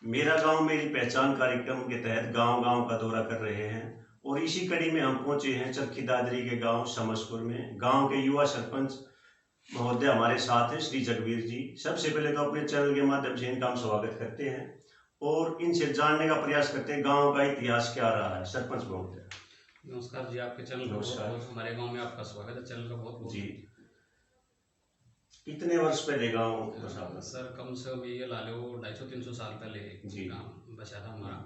मेरा गांव मेरी पहचान कार्यक्रम के तहत गांव गांव का दौरा कर रहे हैं और इसी कड़ी में हम पहुंचे हैं चरखी दादरी के गांव समसपुर में। गांव के युवा सरपंच महोदय हमारे साथ हैं, श्री जगवीर जी। सबसे पहले तो अपने चैनल के माध्यम से इनका हम स्वागत करते हैं और इनसे जानने का प्रयास करते हैं गांव का इतिहास क्या रहा है। सरपंच महोदय नमस्कार जी, आपके चैनल को बहुत हमारे गांव में आपका स्वागत है। चैनल का बहुत जी। कितने वर्ष पहले गांव बसा था? सर कम से कम ये ला लो 250-300 साल पहले जी गांव बसा था हमारा।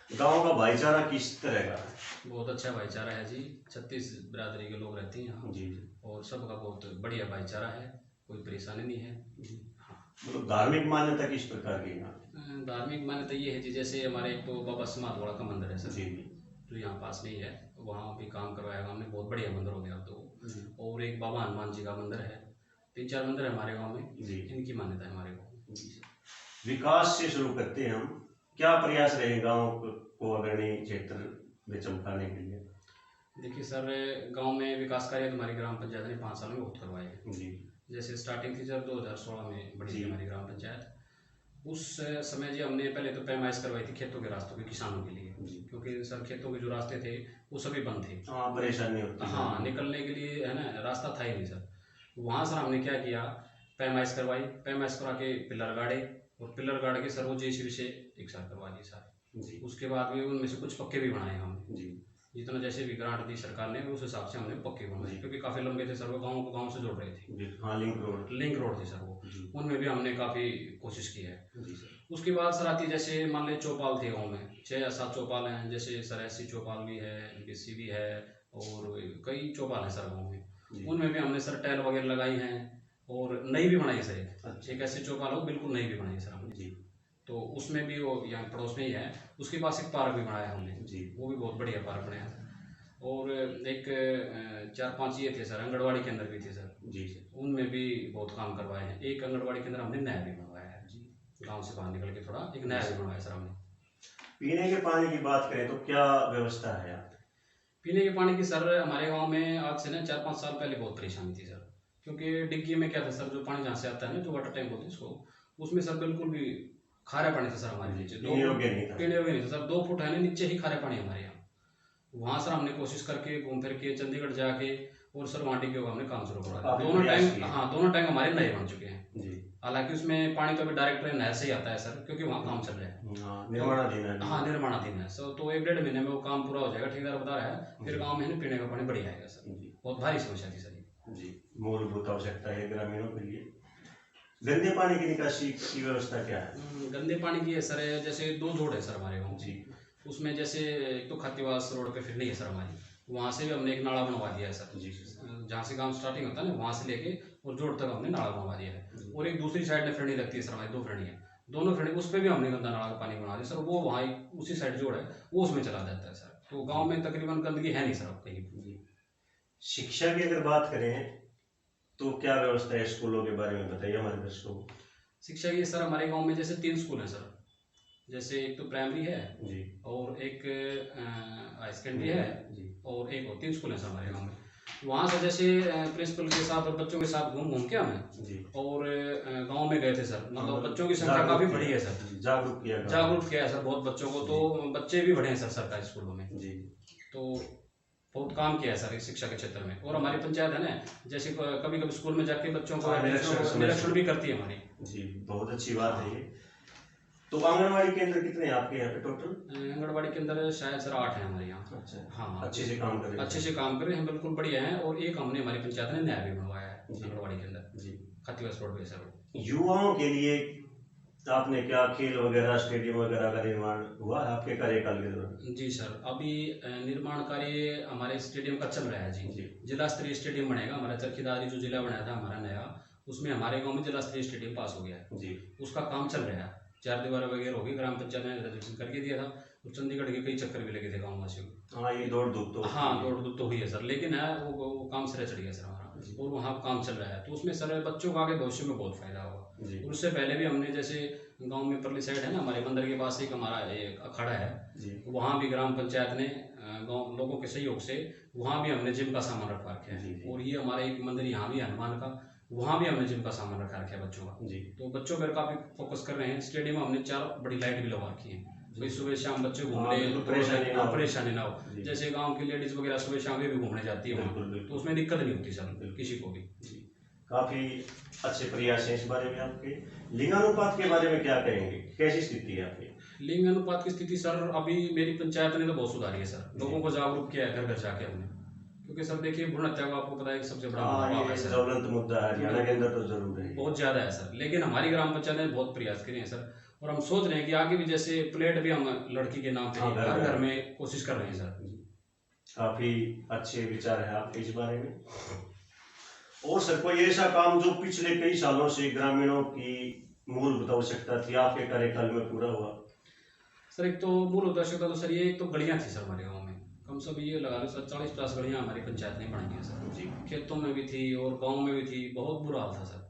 गांव का भाईचारा किस तरह का है? बहुत अच्छा भाईचारा है जी। 36 बिरादरी के लोग रहते हैं यहाँ जी और सबका बहुत बढ़िया भाईचारा है, कोई परेशानी नहीं है जी। हाँ, मतलब धार्मिक मान्यता किस प्रकार की है? धार्मिक मान्यता ये है जी, जैसे हमारे एक तो बाबा समाधवाड़ा का मंदिर है सर जी जो यहाँ पास में ही है, वहाँ भी काम करवाया हमने, बहुत बढ़िया मंदिर हो गया अब तो। और एक बाबा हनुमान जी का मंदिर है, 3-4 मंदिर है हमारे गांव में जी। इनकी मान्यता है हमारे गांव में। विकास से शुरू करते हैं हम। क्या प्रयास रहे गांव को अग्रणी क्षेत्र में चमकाने के लिए? देखिए सर, गांव में विकास कार्य हमारी ग्राम पंचायत ने 5 साल में बहुत करवाए हैं जी। जैसे स्टार्टिंग थी सर 2016 में बड़ी थी हमारी ग्राम पंचायत। उस समय जी हमने पहले तो पैमाइश करवाई थी खेतों के रास्तों के किसानों के लिए, क्योंकि सर खेतों के जो रास्ते थे वो सभी बंद थे। परेशानी होती हाँ, निकलने के लिए है ना, रास्ता था ही नहीं सर। वहाँ सर हमने क्या किया, पैमाइश करवाई, पैमाइश करा के पिलर गाड़े और पिलर गाड़ के सर वो जेसीबी से एक साथ करवा दिए सारे। उसके बाद में उनमें से कुछ पक्के भी बनाए हमने जी। जितना जैसे भी ग्रांट दी सरकार ने उस हिसाब से हमने पक्के बनाए, क्योंकि काफ़ी लंबे थे सर, वो गाँव को गाँव से जोड़ रहे थे। हाँ, लिंक रोड थे सर वो, उनमें भी हमने काफ़ी कोशिश की है। उसके बाद सर आती जैसे मान लें चौपाल थे गाँव में, 6 या 7 चौपाल हैं, जैसे सर ऐसी चौपाल भी है, बीसी भी है और कई चौपाल हैं सर गाँव में। उनमें भी हमने सर टाइल वगैरह लगाई हैं और नई भी बनाई सर। एक ऐसी चौपाल हो बिल्कुल नई भी बनाई सर हमने जी। तो उसमें भी वो यहाँ पड़ोस में ही है, उसके पास एक पार्क भी बनाया हमने जी, वो भी बहुत बढ़िया पार्क बनाया। और एक 4-5 ये थे सर आंगनबाड़ी केंद्र भी थे सर जी, उनमें भी बहुत काम करवाए हैं। एक आंगनबाड़ी केंद्र हमने नया भी बनवाया है जी, गाँव से बाहर निकल के थोड़ा एक नया भी बनवाया सर हमने। पीने के पानी की बात करें तो क्या व्यवस्था है यहाँ? पीने के पानी की सर हमारे गाँव में आज से ना 4-5 साल पहले बहुत परेशानी थी सर, क्योंकि डिग्गी में क्या था सर, जो पानी जहाँ से आता है ना, जो वाटर टैंक होते हैं इसको, उसमें सर बिल्कुल भी खारा पानी था सर हमारे नीचे। पीने योग्य नहीं था सर, 2 फुट है ना नीचे ही खारा पानी हमारे यहाँ। वहाँ सर हमने कोशिश करके घूम फिर के चंडीगढ़ जाके और सर वहाँ डिग्गी हमने काम शुरू करा। दोनों टैंक हमारे नए बन चुके हैं। हालांकि उसमें पानी तो अभी डायरेक्ट नहर से ही आता है सर, क्योंकि वहाँ काम चल रहा है, निर्माणाधीन है सर। तो 1-1.5 महीने में वो काम पूरा हो जाएगा, ठेकेदार बता रहा है। फिर गाँव में पीने का पानी बढ़िया आएगा सर। बहुत भारी समस्या थी सर जी, मूलभूत आवश्यकता है ग्रामीणों के लिए। गंदे पानी की निकासी की व्यवस्था क्या है? गंदे पानी की है सर, जैसे 2 जोड़ है सर हमारे गाँव जी। उसमें जैसे एक तो खातीवास रोड पे फिरनी है सर हमारी, वहाँ से भी हमने एक नाला बनवा दिया है सर जी। जहाँ से गांव स्टार्टिंग होता है ना, वहाँ से लेके और जोड़ तक हमने नाला बनवा दिया है। और एक दूसरी साइड में फिरनी लगती है सर हमारी, 2 फिरनी है, दोनों फिरनी, उस पर भी हमने गंदा नाला का पानी बना दिया सर। वो वहाँ उसी साइड जोड़ है, वो उसमें चला जाता है सर। तो गाँव में तकरीबन गंदगी है नहीं सर अब कहीं। शिक्षा की अगर बात करें तो क्या व्यवस्था है? स्कूलों के बारे में बताइए हमारे दर्शकों को। शिक्षा की सर हमारे गाँव में जैसे 3 स्कूल हैं सर, जैसे एक तो प्राइमरी है जी, और एक हाई सेकेंडरी है जी, और एक और 3 स्कूल है सर हमारे गाँव में। वहाँ से जैसे प्रिंसिपल के साथ और बच्चों के साथ घूम के हमें और गांव में गए थे सर। मतलब बच्चों की संख्या काफ़ी बड़ी है सर, जागरूक किया है सर बहुत बच्चों को। तो बच्चे भी बढ़े हैं सर सरकारी स्कूलों में जी। तो बहुत काम किया है सर शिक्षा के क्षेत्र में। और हमारी पंचायत है ना, जैसे कभी कभी स्कूल में जाके बच्चों को निरीक्षण भी करती है हमारी जी। बहुत अच्छी बात है ये। तो आंगनबाड़ी केंद्र कितने हैं आपके यहाँ पे टोटल? आंगनबाड़ी केंद्र शायद सर 8 है हमारे यहाँ। अच्छा, हाँ, अच्छे से काम कर रहे हैं, बिल्कुल बढ़िया है। और एक हमने हमारी पंचायत ने नया भी बनवाया है आंगनबाड़ी केंद्र जी, खातीवास रोड पे सर। युवाओं के लिए आपने क्या खेल वगैरह, स्टेडियम वगैरह का निर्माण हुआ है आपके कार्यकाल के दौरान? जी सर, अभी निर्माण कार्य हमारे स्टेडियम का चल रहा है जी। जिला स्तरीय स्टेडियम बनेगा हमारा। चरखी दादरी जो जिला बनाया था हमारा नया, उसमें हमारे गाँव में जिला स्तरीय स्टेडियम पास हो गया है जी। उसका काम चल रहा है, 4 दीवार वगैरह होगी, ग्राम पंचायत ने रजिस्ट्रेशन करके दिया था। और चंडीगढ़ के कई चक्कर भी लगे थे गाँव वासियों को। हाँ, ये दौड़ धूप तो हुई है सर, लेकिन है वो काम सिरे चढ़ गया सर हमारा, और वहाँ काम चल रहा है। तो उसमें सर बच्चों को आगे भविष्य में बहुत फायदा होगा। उससे पहले भी हमने जैसे गांव में परली साइड है ना, हमारे मंदिर के पास एक हमारा एक अखाड़ा है, वहाँ भी ग्राम पंचायत ने गाँव लोगों के सहयोग से वहाँ भी हमने जिम का सामान रखवा रखा है। और ये हमारा एक मंदिर यहाँ भी हनुमान का, वहाँ भी हमने जिम का सामान रखा है बच्चों का जी। तो बच्चों पर काफी फोकस कर रहे हैं। स्टेडियम में हमने 4 बड़ी लाइट भी लगा रखी है, भाई सुबह शाम बच्चे घूम ले, परेशानी ना हो। जैसे गांव की लेडीज वगैरह सुबह शाम भी घूमने जाती है वहाँ, तो उसमें दिक्कत नहीं होती सर किसी को भी। काफी अच्छे प्रयास हैं इस बारे में आपके। लिंगानुपात के बारे में क्या कहेंगे, कैसी स्थिति है आपकी? लिंग अनुपात की स्थिति सर अभी मेरी पंचायत ने तो बहुत सुधारी है सर, लोगों को जागरूक किया है घर घर जाके हमने, क्योंकि सर देखिए भ्रूण हत्या का आपको पता है सबसे बड़ा ज्वलंत मुद्दा है हरियाणा के अंदर, तो जरूर है, बहुत ज्यादा है सर। लेकिन हमारी ग्राम पंचायत ने बहुत प्रयास किए हैं सर, और हम सोच रहे हैं कि आगे भी जैसे प्लेट भी हम लड़की के नाम पे घर घर में कोशिश कर रहे हैं सर। काफी अच्छे विचार है आपके इस बारे में। और सर कोई ऐसा काम जो पिछले कई सालों से ग्रामीणों की मूलभूत आवश्यकता थी आपके कार्यकाल में पूरा हुआ? सर एक तो मूलभूत आवश्यकता तो सर ये एक तो गलियां थी सर हमारे गाँव में, कम से कम ये लगा लो सर 40-50 गलियां हमारी पंचायत ने बनाई है सर जी। खेतों में भी थी और गाँव में भी थी, बहुत बुरा हाल था सर।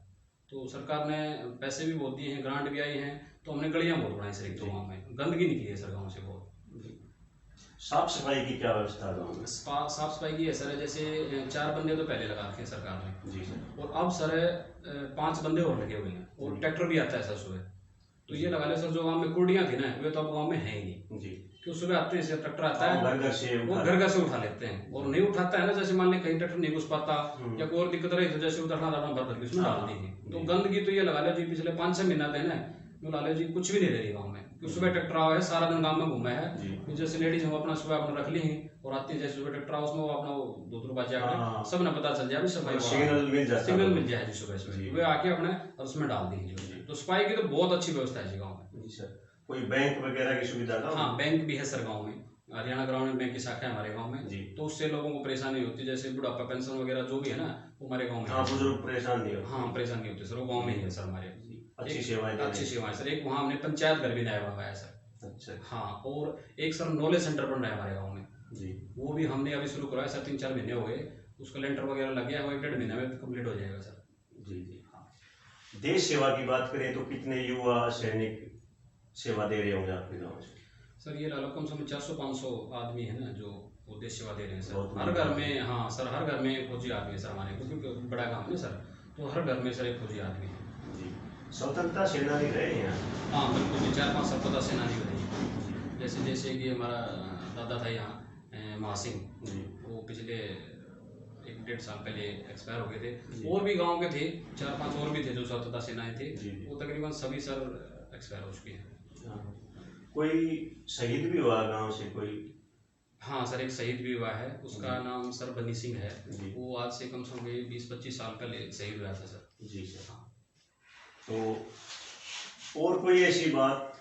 तो सरकार ने पैसे भी बहुत दिए हैं, ग्रांट भी आई हैं, तो हमने गलियां बहुत बनाई सर। एक तो गाँव में गंदगी निकली है सर गाँव से बहुत। साफ सफाई की क्या व्यवस्था गाँव में? साफ सफाई की है सर, जैसे 4 बंदे तो पहले लगा रखे सरकार ने जी सर, और अब सर 5 बंदे और लगे हुए हैं, और ट्रैक्टर भी आता है सर सुबह। तो ये लगा ले सर जो गाँव में कुर्डियाँ थी ना वे तो अब गाँव में है ही नहीं जी, क्यों सुबह आते हैं ट्रैक्टर आता है वो घर घर से उठा लेते हैं, और नहीं उठाता है ना, जैसे मान लें कहीं ट्रैक्टर नहीं घुस पाता या कोई और दिक्कत रही तो जैसे उतरना भर भर के उसमें डाल देंगे। तो गंदगी तो ये लगा लो जी पिछले 5-6 महीना थे ना, ला लो जी कुछ भी नहीं रह रही गाँव में, क्योंकि सुबह ट्रैक्टर आवा है सारा दिन गाँव में घूमा है। जैसे लेडीज हम अपना सुबह अपना रख ली हैं और आती है, जैसे सुबह ट्रैक्टर आओ उसमें वो अपना 2 बार जाकर सब ना पता चल जाए सफाई, सिग्नल मिल जाए जी सुबह सुबह वे आके अपने और उसमें डाल देंगे। तो सफाई की तो बहुत अच्छी व्यवस्था है जी गाँव में। जी सर, कोई बैंक वगैरह की सुविधा? हाँ बैंक भी है सर गाँव में, हरियाणा ग्रामीण बैंक की शाखा है हमारे गांव में जी। तो उससे लोगों को परेशानी होती है, जैसे बुढ़ापा पेंशन वगैरह जो भी है ना वो हमारे गांव में। हाँ, बुजुर्ग परेशान नहीं होते। हाँ परेशान नहीं होते सर, वो गांव में ही है सर हमारे। अच्छी सेवाएं सर। एक वहाँ हमने पंचायत घर भी नया बनवाया सर। अच्छा। हाँ, और एक सर नॉलेज सेंटर बन रहा है हमारे गाँव में जी, वो भी हमने अभी शुरू करवाया सर, 3-4 महीने हो गए, उसका लेंटर वगैरह लग गया, वो 1-1.5 महीने में कम्प्लीट हो जाएगा सर। जी जी हाँ। देश सेवा की बात करें तो कितने युवा सैनिक सेवा दे रहे होंगे आपके गाँव से? सर ये ला लो कम से कम 400-500 आदमी है ना जो वो देश सेवा दे रहे हैं सर हर घर में। हाँ सर, हर घर में फौजी आदमी है सर हमारे, क्योंकि बड़ा काम है ना सर, तो हर घर में सर एक फौजी आदमी है जी। स्वतंत्रता सेनानी रहे हैं? हाँ बिल्कुल, 4-5 स्वतंत्रता सेनानी रहे। जैसे कि हमारा दादा था यहाँ महासिंह जी, वो पिछले 1-1.5 साल पहले एक्सपायर हो गए थे। और भी गाँव के थे 4-5 और भी थे जो स्वतंत्रता सेनानी थे, वो तकरीबन सभी सर एक्सपायर हो चुके हैं। कोई शहीद भी हुआ गांव से कोई? हाँ सर, एक शहीद भी हुआ है, उसका नाम सर बनी सिंह है, वो आज से कम से कम 20-25 साल पहले शहीद हुआ था सर। जी सर। हाँ, तो और कोई ऐसी बात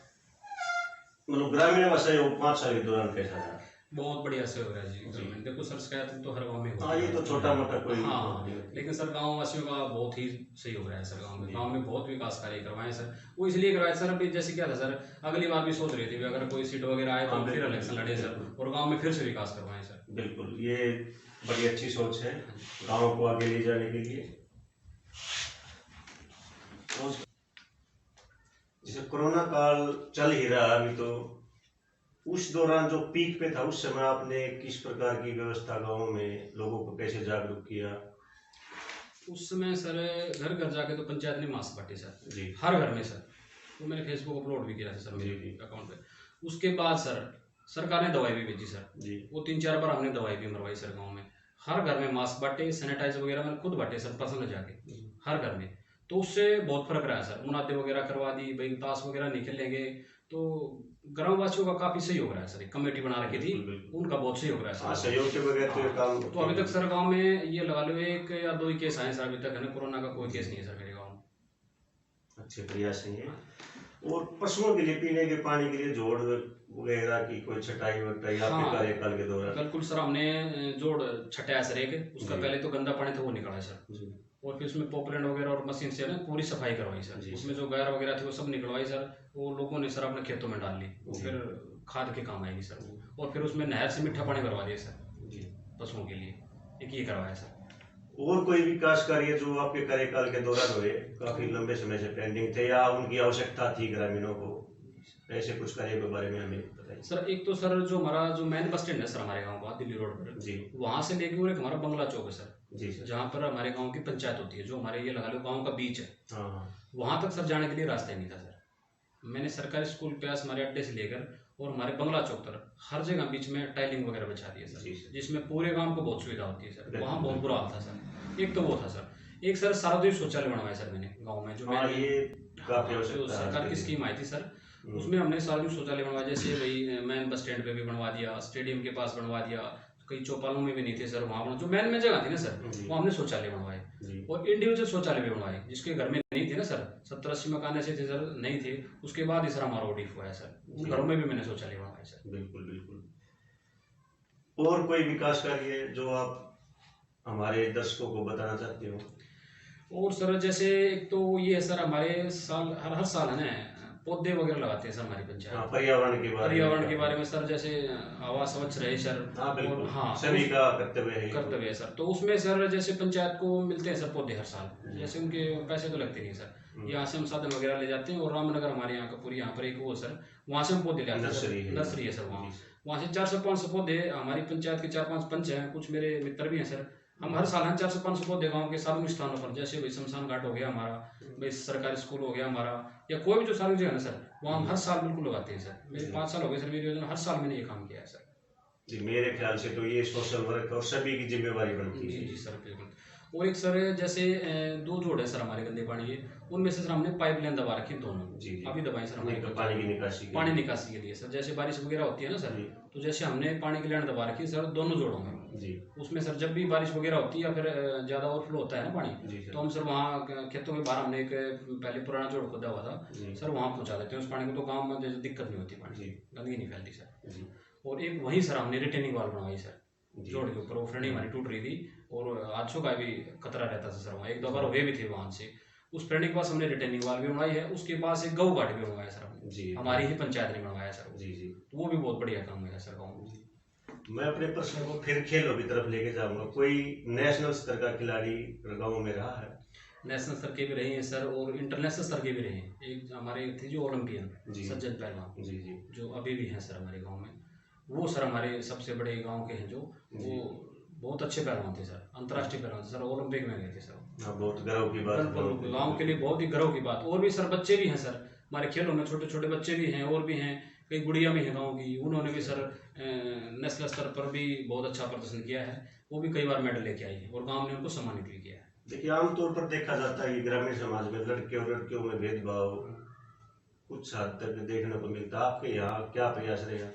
मतलब ग्रामीण का सहयोग 5 साल के दौरान कैसा रहा? बहुत बढ़िया सहयोग रहा जी गवर्नमेंट। देखो सर शिकायत तो हर गांव में होती है, ये तो छोटा मोटा कोई। हाँ, लेकिन सर गांव वासियों का बहुत ही सहयोग रहा है सर गांव में बहुत विकास कार्य करवाए सर। वो इसलिए करवाए सर, अभी जैसे क्या था सर, अगली बार भी सोच रहे थे अगर कोई सीट वगैरह आए तो फिर इलेक्शन लड़े सर और गाँव में फिर से विकास करवाए सर। बिल्कुल, ये बड़ी अच्छी सोच है गाँव को आगे ले जाने के लिए। जैसे कोरोना काल चल ही रहा अभी, तो उस दौरान जो पीक पे था उस समय आपने किस प्रकार की व्यवस्था गाँव में लोगों को कैसे जागरूक किया? उस समय सर घर घर जाके तो पंचायत ने मास्क बांटे सर जी, हर घर में सर, वो मैंने फेसबुक अपलोड भी किया था सर मेरे अकाउंट पे। उसके बाद सर सरकार ने दवाई भी भेजी सर जी, वो 3-4 बार हमने दवाई भी मरवाई सर गाँव में। हर घर में मास्क बांटे, सैनिटाइजर वगैरह मैंने खुद बांटे सर पर्सनल जाके हर घर में। तो उससे बहुत फर्क रहा है सर, मुनादे वगैरह करवा दी, भाई ताश वगैरह नहीं खेलेंगे, तो ग्राम वासियों का काफी सहयोग रहा है सर। एक कमेटी बना रखी थी, उनका बहुत सहयोग रहा है सर। सहयोग के बगैर तो काम तो अभी तक सर गांव में ये लगा लो 1 या 2 ही केस आए सर अभी तक, है ना, कोरोना का कोई केस नहीं है सर मेरे गाँव में। अच्छे प्रयास है। और पशुओं के लिए पीने के पानी के लिए जोड़ वगैरह की कोई छटाई वटाई आपके कार्यकाल के दौरान? बिल्कुल सर, हमने जोड़ छटाया सर एक, उसका पहले तो गंदा पानी था वो निकाला सर, और फिर उसमें पॉपुलेंट वगैरह और मशीन से ना पूरी सफाई करवाई सर। उसमें जो गायर वगैरह थी वो सब निकलवाई सर, वो लोगों ने सर अपने खेतों में डाल ली, वो फिर खाद के काम आएगी सर। और फिर उसमें नहर से मीठा पानी करवा दिया सर पशुओं के लिए, एक ये करवाया सर। और कोई विकास कार्य जो आपके कार्यकाल के दौरान हुए काफी लंबे समय से पेंडिंग थे या उनकी आवश्यकता थी ग्रामीणों को, ऐसे कुछ कार्य के बारे में हमें बताइए सर। एक तो सर जो हमारा जो मेन बस स्टैंड है सर हमारे गाँव का दिल्ली रोड पर जी, वहाँ से लेके और एक हमारा बंगला चौक है सर, जी सर। जहाँ पर हमारे गांव की पंचायत होती है, जो हमारे ये लगा लो गांव का बीच है, हाँ। वहां तक सर जाने के लिए रास्ता ही नहीं था सर। मैंने सरकारी स्कूल प्यास हमारे अड्डे से लेकर और हमारे बंगला चौक तक हर जगह बीच में टाइलिंग वगैरह बिछा दी है जी सर, सर। जिसमें पूरे गांव को बहुत सुविधा होती है सर। बिल्कुल, वहाँ बहुत बिल्कुल। बुरा हाल था सर। एक तो वो था सर, एक सर सार्वजनिक शौचालय बनवाया सर मैंने गाँव में, जो हाँ, मैंने ये काफी जो आवश्यकता है सरकार की आज के स्कीम आई थी सर, दिन। उसमें हमने सार्वजनिक शौचालय बनवाया। जैसे भाई मैन बस स्टैंड पे भी बनवा दिया, स्टेडियम के पास बनवा दिया, कई चौपालों में भी नहीं थे सर, वहाँ जो मैन में जगह थी ना सर, जी। वहाँ हमने शौचालय बनवाए। जी। और इंडिविजुअल शौचालय भी बनवाए, जिसके घर में नहीं थे ना सर, 70-80 मकान ऐसे थे सर नहीं थे, उसके बाद ही सर हमारा ऑडिट हुआ है सर, उन जी। घरों में भी मैंने शौचालय बनवाए सर। बिल्कुल बिल्कुल। और कोई विकास कार्य है जो आप हमारे दर्शकों को बताना चाहते हो? और सर जैसे एक तो ये है सर, हमारे साल हर साल है ना पौधे वगैरह लगाते हैं सर हमारी हाँ, पंचायत। पर्यावरण के बारे में सर, जैसे हवा स्वच्छ रहे सर। हाँ बिल्कुल, और हाँ, सभी का कर्तव्य है। कर्तव्य है सर। तो उसमें सर जैसे पंचायत को मिलते हैं सर पौधे हर साल, जैसे उनके पैसे तो लगते नहीं सर, यहाँ से हम साधन वगैरह ले जाते हैं। और रामनगर हमारे यहाँ का पूरी यहाँ पर एक वो सर, वहाँ से हम पौधे ले आते हैं सर, नर्सरी है सर वहाँ से 400-500 पौधे। हमारी पंचायत के 4-5 पंच हैं, कुछ मेरे मित्र भी हैं सर। हम हर साल 400-500 पौधे गाँव के सार्वजनिक स्थानों पर, जैसे भाई शमशान घाट हो गया हमारा, भाई सरकारी स्कूल हो गया हमारा, या कोई भी जो सार्वजनिक जगह है ना सर, वहाँ हम हर साल बिल्कुल लगाते हैं सर। मेरे 5 साल हो गए सर मेरी योजना, हर साल मैंने ये काम किया है सर। जी, मेरे ख्याल से तो ये सोशल वर्क और सभी की जिम्मेवारी बनती है। जी सर बिल्कुल। और एक सर जैसे 2 जोड़ है सर हमारे गंदे पानी के, उनमें से सर हमने पाइपलाइन दबा रखी दोनों। जी। अभी दबाई सर हमारी पानी की निकासी पानी निकासी के लिए सर। जैसे बारिश वगैरह होती है ना सर, तो जैसे हमने पानी की लाइन दबा रखी है सर दोनों जोड़ों में जी। उसमें सर जब भी बारिश वगैरह होती है या फिर ज्यादा ओवरफ्लो होता है ना पानी, तो हम सर वहाँ खेतों के बाहर हमने एक पहले पुराना जोड़ खोदा हुआ था सर, वहाँ पहुँचा देते हैं उस पानी को, तो गाँव में दिक्कत नहीं होती, पानी गंदगी नहीं फैलती सर। और एक वहीं सर हमने रिटेनिंग वाल बनवाई सर जोड़ के ऊपर, वो फ्रेंडिंग हमारी टूट रही थी और हादसों का भी खतरा रहता था सर वहाँ, 1-2 बार हुए भी थे वहाँ से। उस फ्रेंडिंग के पास हमने रिटेनिंग वाल भी बनवाई है, उसके पास एक गऊ घाट भी बनवाया सर हमने, हमारी ही पंचायत ने बनवाया सर। जी, तो वो भी बहुत बढ़िया काम है सर गाँव में। मैं अपने प्रश्न को फिर खेलों की तरफ लेके जाऊंगा। कोई नेशनल स्तर का खिलाड़ी गाँव में रहा है? नेशनल स्तर के भी रहे हैं सर और इंटरनेशनल स्तर के भी रहे हैं। एक हमारे थे जो ओलंपियन सज्जन पहलवान, जो अभी भी हैं सर हमारे गांव में, वो सर हमारे सबसे बड़े गांव के हैं, जो वो बहुत अच्छे पहलवान थे सर, अंतर्राष्ट्रीय पहलवान थे सर, ओलंपिक में गए थे सर। बहुत गर्व की बात, गाँव के लिए बहुत ही गर्व की बात। और भी सर बच्चे भी हैं सर हमारे खेलों में, छोटे छोटे बच्चे भी हैं और भी हैं, कई गुड़िया भी हैं गाँव की, उन्होंने भी सर नेशनल स्तर पर भी बहुत अच्छा प्रदर्शन किया है, वो भी कई बार मेडल लेके आई है और गाँव ने उनको सम्मानित भी किया है। देखिए, आमतौर पर देखा जाता है कि ग्रामीण समाज में लड़के और लड़कियों में भेदभाव कुछ हद तक देखने को मिलता है। आपके यहाँ क्या प्रयास रहेगा?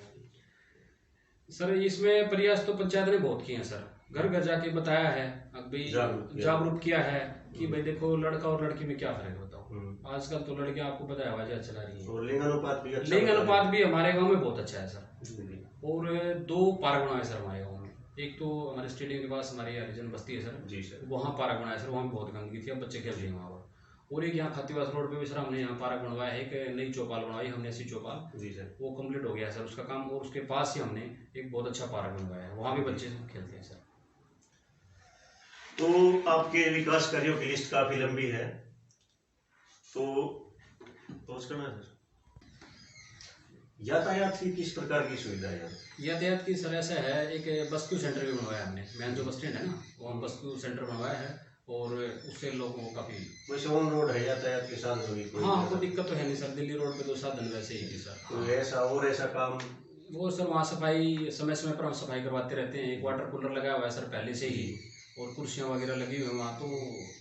सर इसमें प्रयास तो पंचायत ने बहुत किए हैं सर, घर घर जाके बताया है, अभी जागरूक किया है कि भाई देखो लड़का और लड़की में क्या फर्क बताओ। आजकल तो लड़कियां आपको पता है आवाज़ें चला रही है, लिंग अनुपात भी हमारे गांव में बहुत अच्छा है सर। और 2 पार्क बनाए सर हमारे गांव में, एक तो हमारे स्टेडियम के पास हमारी हरिजन बस्ती है सर, वहाँ पार्क बनाया सर, वहाँ बहुत गंदगी थी, अब बच्चे खेल रहे हैं वहाँ पर। और एक यहाँ खतीवास रोड पे भी सर हमने यहाँ पार्क बनवाया है, एक नई चौपाल बनवाई हमने, ऐसी चौपाल जी सर, वो कम्प्लीट हो गया सर उसका काम। और उसके पास ही हमने एक बहुत अच्छा पार्क बनवाया है, वहाँ भी बच्चे खेलते हैं सर। तो आपके विकास कार्यों की लिस्ट काफी लंबी है, तो करना है सर। यातायात की किस प्रकार की सुविधा है? यातायात की सर ऐसा है, एक बस्क्यू सेंटर भी बनवाया हमने, मेन जो बस स्टैंड है ना, वहाँ बस्क्यू सेंटर बनवाया है और उससे लोगों को काफी वैसे ऑन रोड है यातायात के साधन भी? हाँ, कोई दिक्कत तो है नहीं सर, दिल्ली रोड पे तो साधन वैसे ही थी सर। तो ऐसा काम वो सर वहाँ सफाई समय समय पर हम सफाई करवाते रहते हैं, एक वाटर कूलर लगाया हुआ है सर पहले से ही, और कुर्सियाँ वगैरह लगी हुई है वहाँ, तो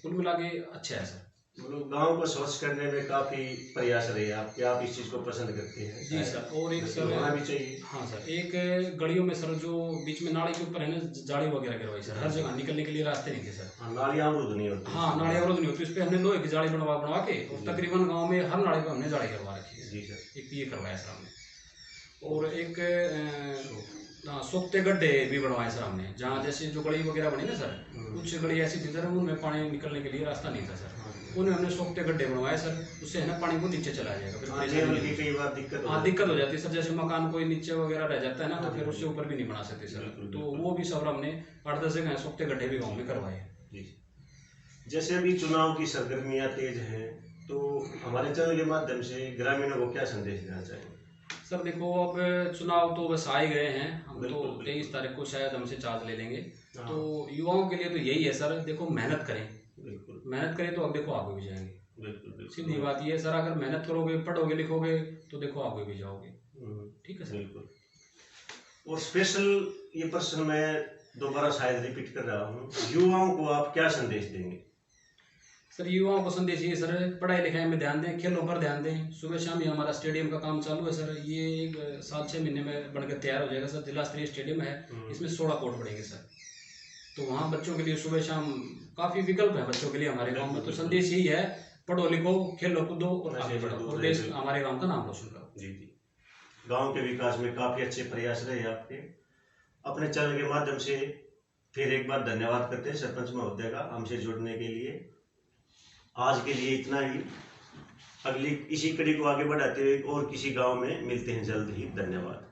कुल मिला के अच्छा है सर। मतलब गांव को स्वच्छ करने में काफी प्रयास रहे आप, क्या आप इस चीज को पसंद करते हैं? जी सर। और एक सर होना भी चाहिए। हाँ सर, एक गलियों में सर जो बीच में नाली के ऊपर है ना, जाली वगैरह गिरवाई सर, हर जगह निकलने के लिए रास्ते नहीं थे सर। नालियां अवरुद्ध नहीं होती? हाँ, नाली अवरुद्ध नहीं होती, उस पर हमने लोहे की जाली बनवा के, और तकरीबन गाँव में हर नाली पर हमने जाली करवा रखी है। जी सर। एक ये करवाया सर हमने। और एक सोखते गड्ढे भी बनवाए सर हमने, जहाँ जैसे जो गली वगैरह बनी ना सर, कुछ गली ऐसी थी सर उनमें पानी निकलने के लिए रास्ता नहीं था सर, उन्हें हमने सोखते गड्ढे बनवाए सर, उससे है ना पानी को नीचे चला जाएगा, फिर कई बार दिक्कत हो जाती है सर, जैसे मकान कोई नीचे वगैरह रह जाता है ना, तो फिर उससे ऊपर भी नहीं बना सकते सर, तो वो भी सब हमने 8-10 जगह सोखते गड्ढे भी गाँव में करवाए। जैसे अभी चुनाव की सरगर्मियां तेज हैं, तो हमारे चैनल के माध्यम से ग्रामीणों को क्या संदेश देना चाहिए? सर देखो, अब चुनाव तो बस आ ही गए हैं, हम तो बिल्कुल, 23 तारीख को शायद हमसे चार्ज ले लेंगे। हाँ। तो युवाओं के लिए तो यही है सर, देखो मेहनत करें, बिल्कुल मेहनत करें तो अब देखो आगे भी जाएंगे। बिल्कुल बिल्कुल सीधी बात ये है सर, अगर मेहनत करोगे, पढ़ोगे लिखोगे तो देखो आगे भी जाओगे। ठीक है सर। बिल्कुल। और स्पेशल ये प्रश्न मैं दोबारा शायद रिपीट कर रहा हूँ, युवाओं को आप क्या संदेश देंगे? सर युवाओं को संदेश ये सर, पढ़ाई लिखाई में ध्यान दें, खेलों पर ध्यान दें। सुबह शाम ही हमारा स्टेडियम का काम चालू है सर, ये एक 7-6 महीने में बनकर तैयार हो जाएगा सर। जिला स्तरीय स्टेडियम है, इसमें 16 कोर्ट पड़ेंगे सर। तो वहाँ बच्चों के लिए सुबह शाम काफ़ी विकल्प है बच्चों के लिए हमारे गाँव में। तो संदेश यही है, पढ़ो लिखो, खेलो कूदो और आगे बढ़ो और देश हमारे गाँव का नाम रोशन करो। जी जी, गांव के विकास में काफ़ी अच्छे प्रयास रहे आपके। अपने चैनल के माध्यम से फिर एक बार धन्यवाद करते हैं सरपंच महोदय का हमसे जुड़ने के लिए। आज के लिए इतना ही, अगली इसी कड़ी को आगे बढ़ाते हुए और किसी गांव में मिलते हैं जल्द ही। धन्यवाद।